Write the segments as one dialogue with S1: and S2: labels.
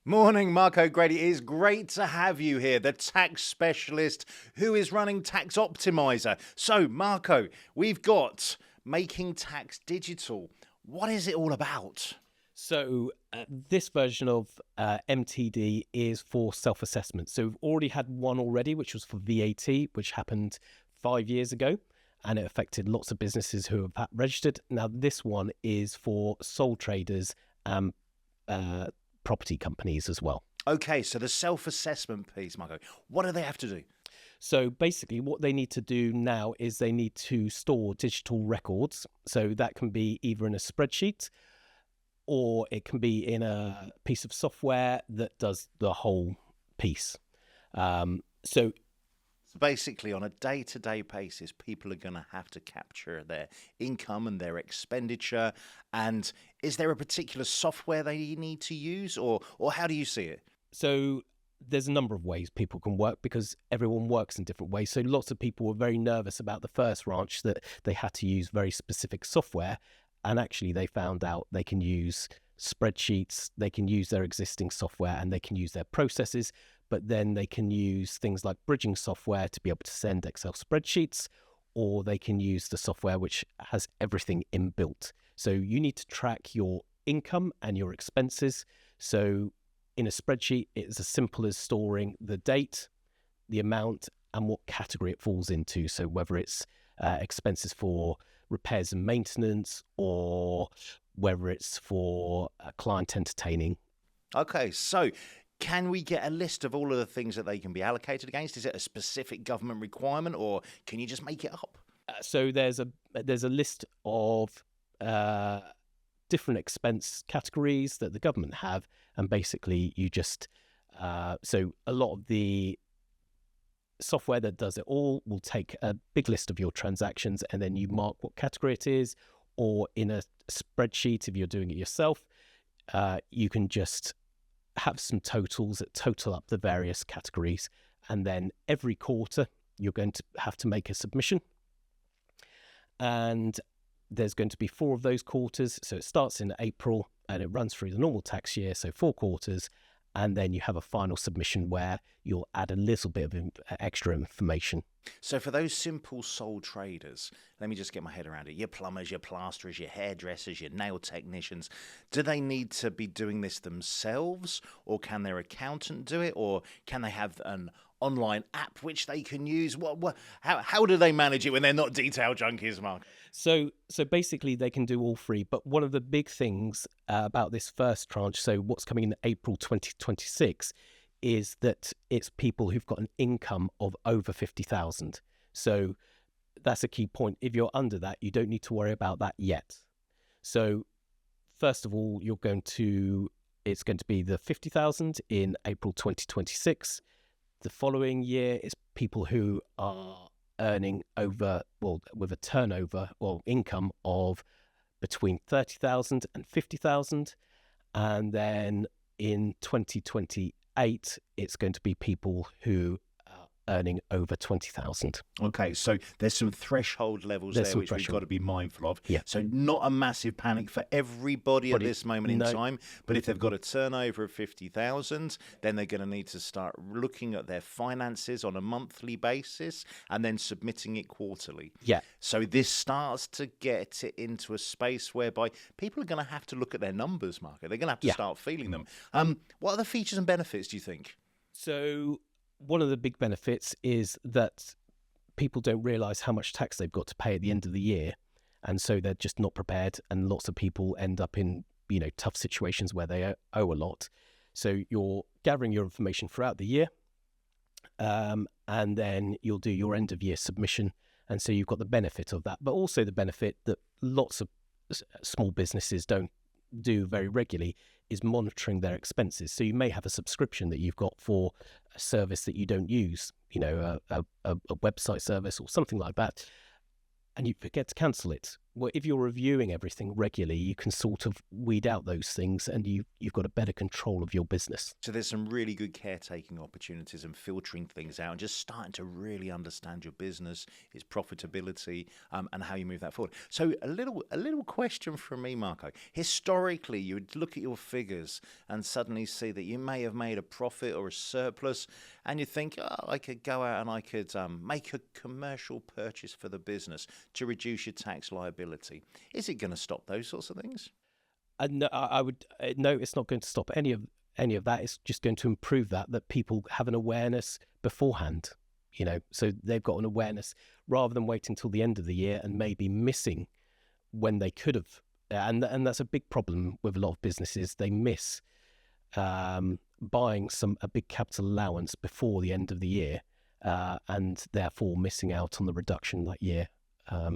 S1: Morning, Marco Grady. It is great to have you here, the tax specialist who is running Tax Optimiser. So, Marco, we've got making tax digital. What is it all about?
S2: This version of MTD is for self-assessment. So we've already had one already, which was for VAT, which happened 5 years ago, and it affected lots of businesses who have registered. Now, this one is for sole traders and property companies as well.
S1: Okay, so the self-assessment piece, Marco, what do they have to do?
S2: So basically what they need to do now is they need to store digital records. So that can be either in a spreadsheet or it can be in a piece of software that does the whole piece.
S1: So basically, on a day-to-day basis, people are going to have to capture their income and their expenditure. And is there a particular software they need to use, or how do you see it?
S2: So there's a number of ways people can work because everyone works in different ways. So lots of people were very nervous about the first ranch that they had to use very specific software. And actually they found out they can use spreadsheets, they can use their existing software and they can use their processes, but then they can use things like bridging software to be able to send Excel spreadsheets, or they can use the software which has everything inbuilt. So you need to track your income and your expenses. So in a spreadsheet, it's as simple as storing the date, the amount, and what category it falls into. So whether it's expenses for repairs and maintenance, or whether it's for client entertaining.
S1: Okay, so can we get a list of all of the things that they can be allocated against? Is it a specific government requirement, or can you just make it up?
S2: So there's a list of different expense categories that the government have, and basically you just so a lot of the software that does it all will take a big list of your transactions and then you mark what category it is, or in a spreadsheet if you're doing it yourself, you can just have some totals that total up the various categories, and then every quarter you're going to have to make a submission, and there's going to be 4 of those quarters. So it starts in April and it runs through the normal tax year, so 4 quarters. And then you have a final submission where you'll add a little bit of extra information.
S1: So for those simple sole traders, let me just get my head around it. Your plumbers, your plasterers, your hairdressers, your nail technicians, do they need to be doing this themselves, or can their accountant do it, or can they have an online app which they can use? How do they manage it when they're not detail junkies, Mark?
S2: So basically they can do all 3, but one of the big things about this first tranche, so what's coming in April 2026, is that it's people who've got an income of over 50,000. So that's a key point. If you're under that, you don't need to worry about that yet. So first of all, it's going to be the 50,000 in April 2026. The following year is people who are earning with a turnover or income of between 30,000 and 50,000. And then in 2028, it's going to be people who are earning over 20,000.
S1: Okay, so there's some threshold levels there which we've got to be mindful of.
S2: Yeah.
S1: So not a massive panic for everybody at this moment in time, but if they've got a turnover of 50,000, then they're going to need to start looking at their finances on a monthly basis and then submitting it quarterly.
S2: Yeah.
S1: So this starts to get it into a space whereby people are going to have to look at their numbers, Marco. They're going to have to start feeling them. What are the features and benefits, do you think?
S2: So one of the big benefits is that people don't realize how much tax they've got to pay at the end of the year. And so they're just not prepared. And lots of people end up in, tough situations where they owe a lot. So you're gathering your information throughout the year. And then you'll do your end of year submission. And so you've got the benefit of that, but also the benefit that lots of small businesses don't do very regularly is monitoring their expenses. So you may have a subscription that you've got for a service that you don't use, a website service or something like that, and you forget to cancel it. Well, if you're reviewing everything regularly, you can sort of weed out those things, and you've got a better control of your business.
S1: So there's some really good caretaking opportunities and filtering things out and just starting to really understand your business, its profitability, and how you move that forward. So a little question from me, Marco. Historically, you would look at your figures and suddenly see that you may have made a profit or a surplus, and you think, oh, I could go out and I could make a commercial purchase for the business to reduce your tax liability. Is it going to stop those sorts of things?
S2: And no, I would no, it's not going to stop any of that. It's just going to improve that people have an awareness beforehand. So they've got an awareness rather than waiting till the end of the year and maybe missing when they could have. And that's a big problem with a lot of businesses. They miss buying a big capital allowance before the end of the year, and therefore missing out on the reduction that year.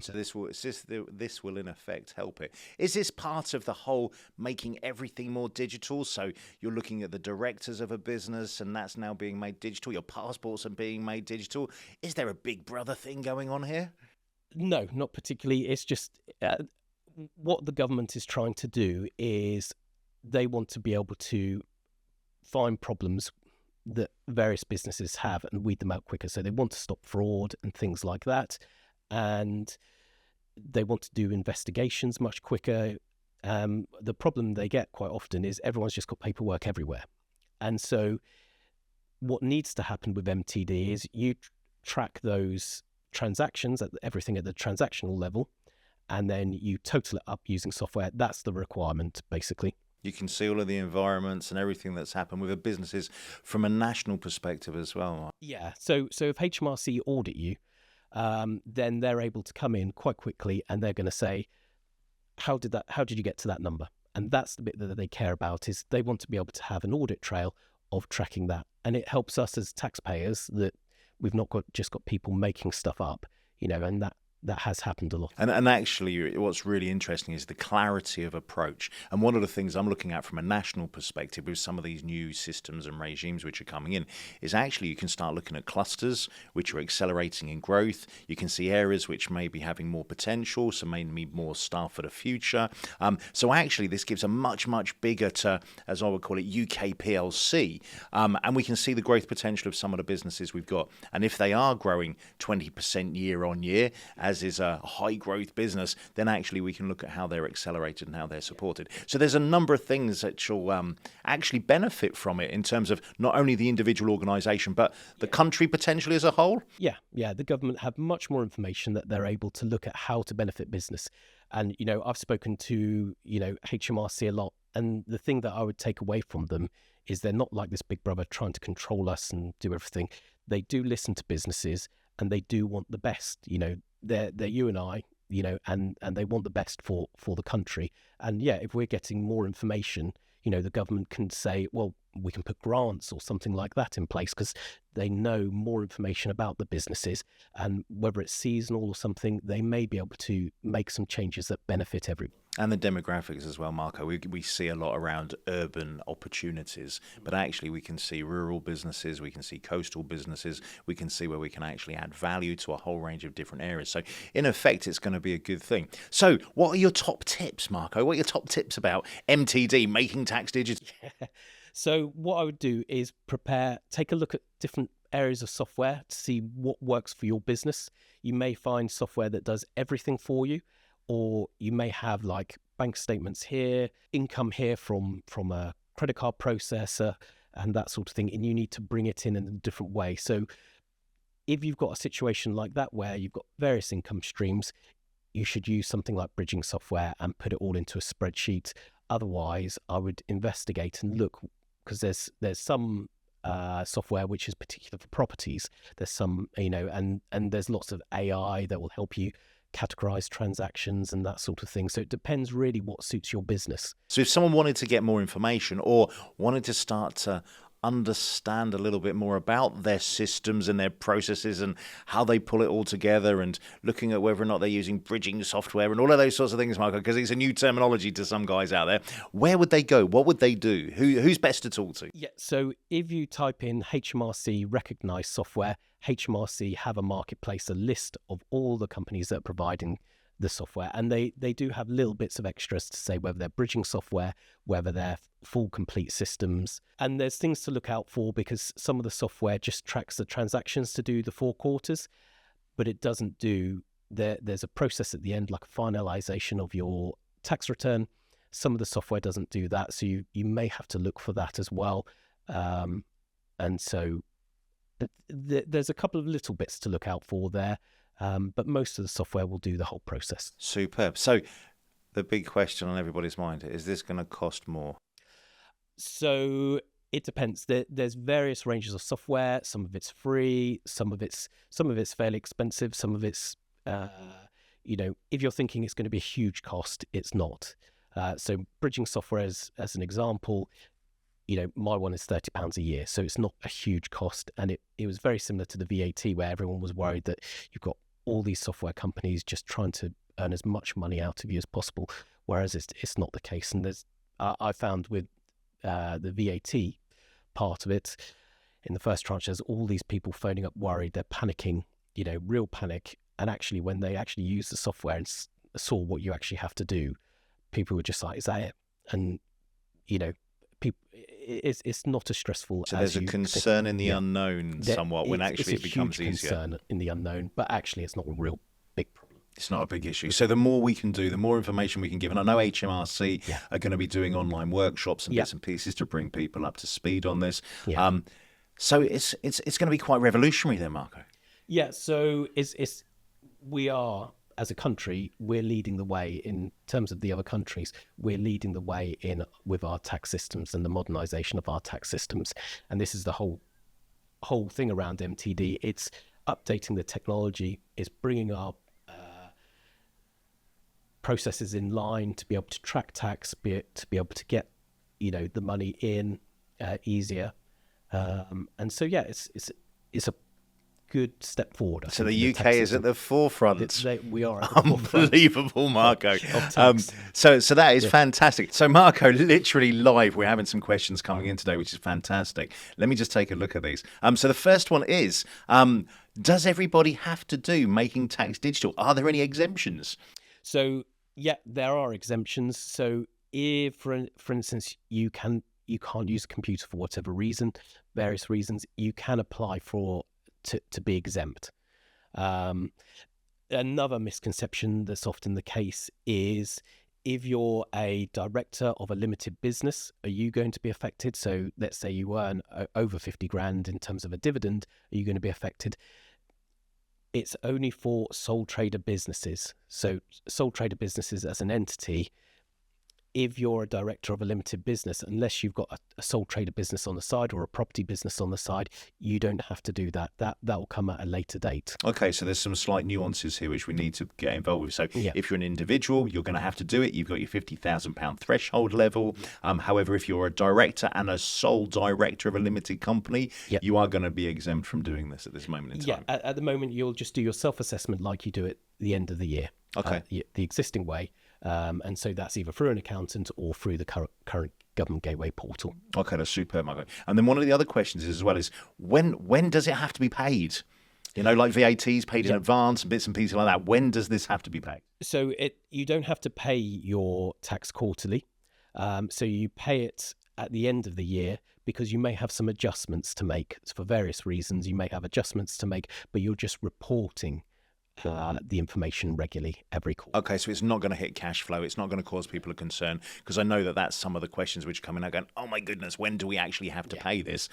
S1: So this will in effect help it. Is this part of the whole making everything more digital? So you're looking at the directors of a business, and that's now being made digital. Your passports are being made digital. Is there a Big Brother thing going on here?
S2: No, not particularly. It's just what the government is trying to do is they want to be able to find problems that various businesses have and weed them out quicker. So they want to stop fraud and things like that. And they want to do investigations much quicker. The problem they get quite often is everyone's just got paperwork everywhere. And so what needs to happen with MTD is you track those transactions, everything at the transactional level, and then you total it up using software. That's the requirement, basically.
S1: You can see all of the environments and everything that's happened with the businesses from a national perspective as well.
S2: Yeah. So if HMRC audit you, then they're able to come in quite quickly and they're going to say, how did you get to that number? And that's the bit that they care about, is they want to be able to have an audit trail of tracking that. And it helps us as taxpayers that we've not just got people making stuff up, and that has happened a lot.
S1: And actually, what's really interesting is the clarity of approach. And one of the things I'm looking at from a national perspective with some of these new systems and regimes which are coming in is actually you can start looking at clusters which are accelerating in growth. You can see areas which may be having more potential, so may need more staff for the future. So actually, this gives a much, much bigger, as I would call it, UK PLC. And we can see the growth potential of some of the businesses we've got. And if they are growing 20% year on year, as is a high growth business, then actually we can look at how they're accelerated and how they're supported. So there's a number of things that will actually benefit from it in terms of not only the individual organisation, but the country potentially as a whole.
S2: Yeah. The government have much more information that they're able to look at how to benefit business. And, I've spoken to, HMRC a lot. And the thing that I would take away from them is they're not like this big brother trying to control us and do everything. They do listen to businesses and they do want the best. They're you and I, and they want the best for the country. And yeah, if we're getting more information, the government can say, well, we can put grants or something like that in place because they know more information about the businesses, and whether it's seasonal or something, they may be able to make some changes that benefit everyone.
S1: And the demographics as well, Marco. We see a lot around urban opportunities, but actually we can see rural businesses, we can see coastal businesses, we can see where we can actually add value to a whole range of different areas. So in effect, it's going to be a good thing. So what are your top tips, Marco? What are your top tips about MTD, making tax digital?
S2: Yeah. So what I would do is take a look at different areas of software to see what works for your business. You may find software that does everything for you, or you may have like bank statements here, income here from a credit card processor and that sort of thing, and you need to bring it in a different way. So if you've got a situation like that where you've got various income streams, you should use something like bridging software and put it all into a spreadsheet. Otherwise, I would investigate and look, because there's some software which is particular for properties. There's some, and there's lots of AI that will help you categorize transactions and that sort of thing. So it depends really what suits your business.
S1: So if someone wanted to get more information or wanted to start to understand a little bit more about their systems and their processes and how they pull it all together, and looking at whether or not they're using bridging software and all of those sorts of things, Michael, because it's a new terminology to some guys out there, where would they go? What would they do? Who's best to talk to?
S2: Yeah, so if you type in HMRC recognized software, HMRC have a marketplace, a list of all the companies that are providing the software, and they do have little bits of extras to say whether they're bridging software, whether they're full complete systems. And there's things to look out for, because some of the software just tracks the transactions to do the 4 quarters, but it doesn't do there's a process at the end, like a finalization of your tax return. Some of the software doesn't do that, so you may have to look for that as well. And so there's a couple of little bits to look out for there. But most of the software will do the whole process.
S1: Superb. So the big question on everybody's mind, is this going to cost more?
S2: So it depends. There's various ranges of software. Some of it's free. Some of it's fairly expensive. Some of it's, if you're thinking it's going to be a huge cost, it's not. So bridging software, as an example, my one is £30 a year, so it's not a huge cost. And it was very similar to the VAT, where everyone was worried that you've got all these software companies just trying to earn as much money out of you as possible, whereas it's not the case. And I found with the VAT part of it, in the first tranche, there's all these people phoning up worried, they're panicking, real panic. And actually, when they actually use the software and saw what you actually have to do, people were just like, is that it? And, people, it's not as stressful.
S1: So there's a concern in the unknown somewhat, when actually it becomes easier.
S2: It's a huge concern in the unknown, but actually it's not a real big problem.
S1: It's not a big issue. So the more we can do, the more information we can give. And I know HMRC are going to be doing online workshops and bits and pieces to bring people up to speed on this. Yeah. So it's going to be quite revolutionary then, Marco.
S2: Yeah. So we are, as a country, we're leading the way in terms of the other countries. We're leading the way with our tax systems and the modernization of our tax systems. And this is the whole thing around MTD. It's updating the technology. It's bringing our processes in line to be able to track tax, to be able to get the money in easier. And so it's a good step forward.
S1: So the UK is at the forefront.
S2: We are at the
S1: unbelievable, Marco. So that is fantastic. So Marco, literally live, we're having some questions coming in today, which is fantastic. Let me just take a look at these. So the first one is, does everybody have to do making tax digital? Are there any exemptions?
S2: So yeah, there are exemptions. So if, for instance, you can't use a computer for whatever reason, various reasons, you can apply to be exempt. Another misconception that's often the case is, if you're a director of a limited business, are you going to be affected? So let's say you earn over 50 grand in terms of a dividend, are you going to be affected? It's only for sole trader businesses. So sole trader businesses as an entity, if you're a director of a limited business, unless you've got a sole trader business on the side or a property business on the side, you don't have to do that. That will come at a later date.
S1: Okay, so there's some slight nuances here which we need to get involved with. So if you're an individual, you're going to have to do it. You've got your £50,000 threshold level. However, if you're a director and a sole director of a limited company, you are going to be exempt from doing this at this moment in time.
S2: Yeah, at the moment, you'll just do your self-assessment like you do at the end of the year.
S1: Okay.
S2: The existing way. And so that's either through an accountant or through the current government gateway portal.
S1: Okay, that's superb, Marco. And then one of the other questions as well is, when does it have to be paid? Like VAT's paid in advance and bits and pieces like that. When does this have to be paid?
S2: So you don't have to pay your tax quarterly. So you pay it at the end of the year, because you may have some adjustments to make. For various reasons, you may have adjustments to make, but you're just reporting the information regularly every quarter.
S1: Okay, so it's not going to hit cash flow. It's not going to cause people a concern, because I know that's some of the questions which come in. I'm going, oh my goodness, when do we actually have to pay this?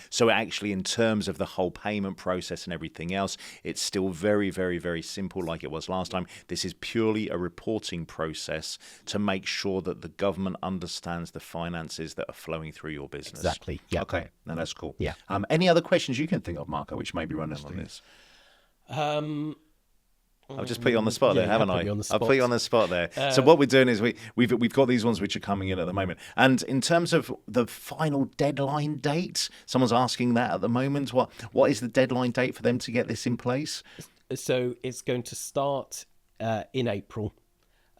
S1: So actually, in terms of the whole payment process and everything else, it's still very, very, very simple like it was last time. This is purely a reporting process to make sure that the government understands the finances that are flowing through your business.
S2: Exactly. Yeah.
S1: Okay, now that's cool.
S2: Yeah.
S1: Any other questions you can think of, Marco, which may be running on this? I've just put you on the spot there, haven't I? I'll put you on the spot there. So what we're doing is we've got these ones which are coming in at the moment. And in terms of the final deadline date, someone's asking that at the moment. What is the deadline date for them to get this in place?
S2: So it's going to start in April.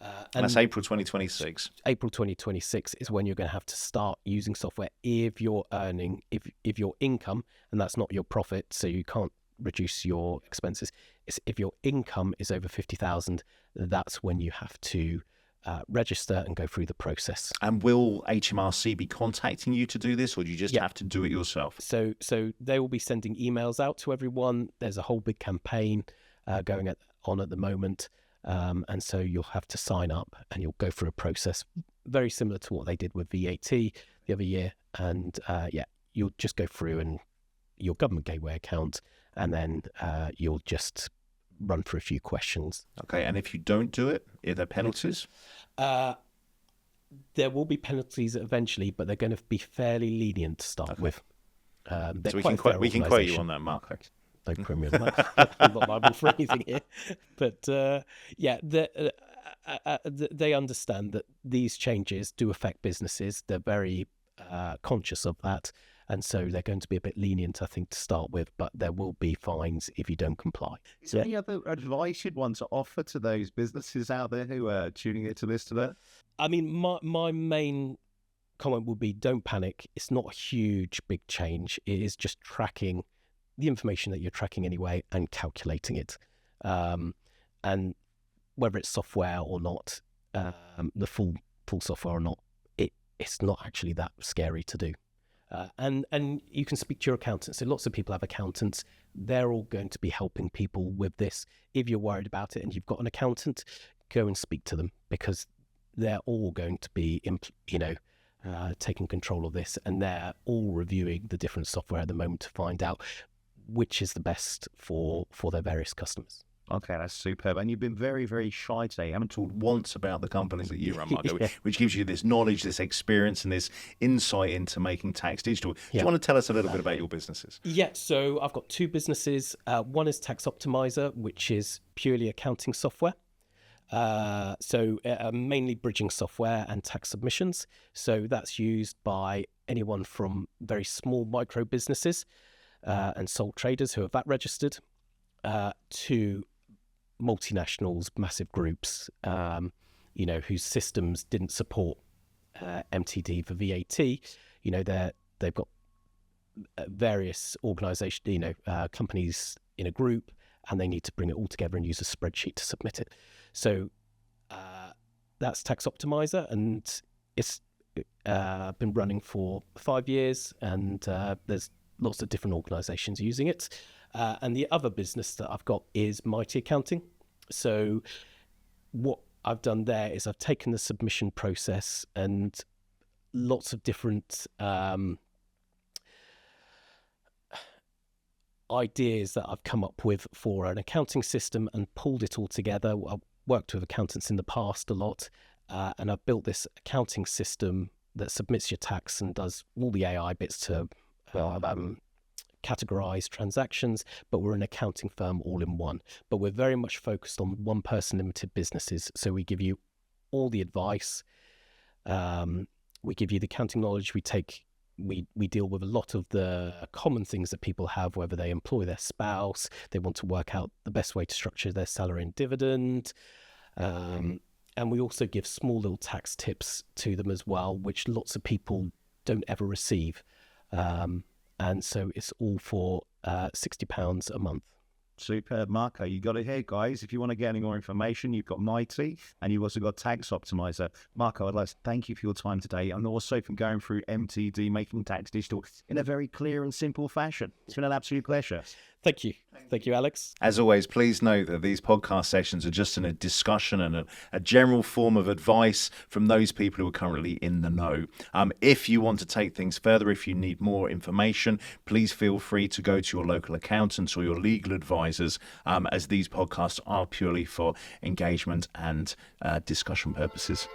S1: And that's April 2026.
S2: April 2026 is when you're going to have to start using software if you're earning, if your income, and that's not your profit, so you can't reduce your expenses. If your income is over 50,000, that's when you have to register and go through the process.
S1: And will HMRC be contacting you to do this, or do you just have to do it yourself?
S2: So they will be sending emails out to everyone. There's a whole big campaign going on at the moment. And so you'll have to sign up and you'll go through a process very similar to what they did with VAT the other year. And you'll just go through and your government gateway account, and then you'll just run through a few questions.
S1: Okay, and if you don't do it, are there penalties?
S2: There will be penalties eventually, but they're going to be fairly lenient to start with.
S1: So we can quote you on that, Mark.
S2: No premium. I'm not liable for anything here. But they understand that these changes do affect businesses. They're very conscious of that. And so they're going to be a bit lenient, I think, to start with, but there will be fines if you don't comply.
S3: Is there any other advice you'd want to offer to those businesses out there who are tuning into this today?
S2: I mean, my main comment would be don't panic. It's not a huge, big change. It is just tracking the information that you're tracking anyway and calculating it. And whether it's software or not, the full software or not, it's not actually that scary to do. And you can speak to your accountant. So lots of people have accountants. They're all going to be helping people with this. If you're worried about it and you've got an accountant, go and speak to them, because they're all going to be, taking control of this, and they're all reviewing the different software at the moment to find out which is the best for their various customers.
S3: Okay, that's superb. And you've been very, very shy today. You haven't talked once about the companies that you run, Marco, which gives you this knowledge, this experience, and this insight into making tax digital. Do you want to tell us a little bit about your businesses?
S2: Yeah, so I've got two businesses. One is Tax Optimiser, which is purely accounting software. Mainly bridging software and tax submissions. So that's used by anyone from very small micro businesses and sole traders who are VAT registered to multinationals, massive groups, whose systems didn't support MTD for VAT. They've got various organisations, companies in a group, and they need to bring it all together and use a spreadsheet to submit it. So that's Tax Optimiser, and it's been running for 5 years, and there's lots of different organisations using it. And the other business that I've got is Mighty Accounting. So what I've done there is I've taken the submission process and lots of different ideas that I've come up with for an accounting system and pulled it all together. I've worked with accountants in the past a lot, and I've built this accounting system that submits your tax and does all the AI bits to categorize transactions, but we're an accounting firm all in one. But we're very much focused on one person limited businesses. So we give you all the advice. We give you the accounting knowledge. We deal with a lot of the common things that people have, whether they employ their spouse, they want to work out the best way to structure their salary and dividend. And we also give small little tax tips to them as well, which lots of people don't ever receive. And so it's all for £60 a month.
S3: Superb, Marco. You got it here, guys. If you want to get any more information, you've got Mighty, and you've also got Tax Optimiser. Marco, I'd like to thank you for your time today, and also for going through MTD, making tax digital, in a very clear and simple fashion. It's been an absolute pleasure.
S2: Thank you. Thank you, Alex.
S1: As always, please note that these podcast sessions are just in a discussion and a general form of advice from those people who are currently in the know. If you want to take things further, if you need more information, please feel free to go to your local accountants or your legal advisors, as these podcasts are purely for engagement and discussion purposes.